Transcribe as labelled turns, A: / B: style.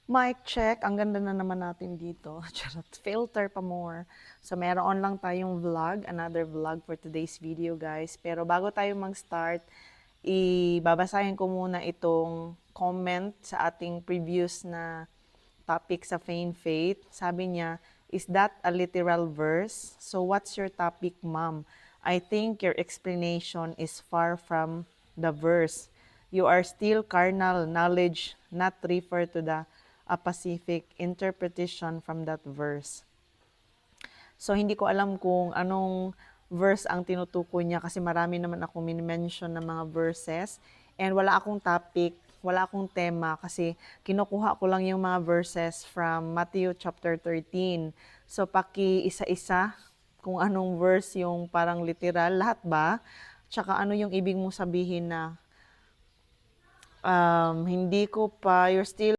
A: Mic check, ang ganda na naman natin dito. Charot, filter pa more. So, meron lang tayong vlog, another vlog for today's video, guys. Pero bago tayo mag-start, ibabasahin ko muna itong comment sa ating previous na topic sa Feign Faith. Sabi niya, is that a literal verse? So, what's your topic, ma'am? I think your explanation is far from the verse. You are still carnal knowledge, not refer to the a pacific interpretation from that verse. So, hindi ko alam kung anong verse ang tinutukoy niya kasi marami naman akong min-mention ng mga verses and wala akong topic, wala akong tema kasi kinukuha ko lang yung mga verses from Matthew chapter 13. So, paki isa-isa kung anong verse yung parang literal, lahat ba? Tsaka ano yung ibig mong sabihin na hindi ko pa, you're still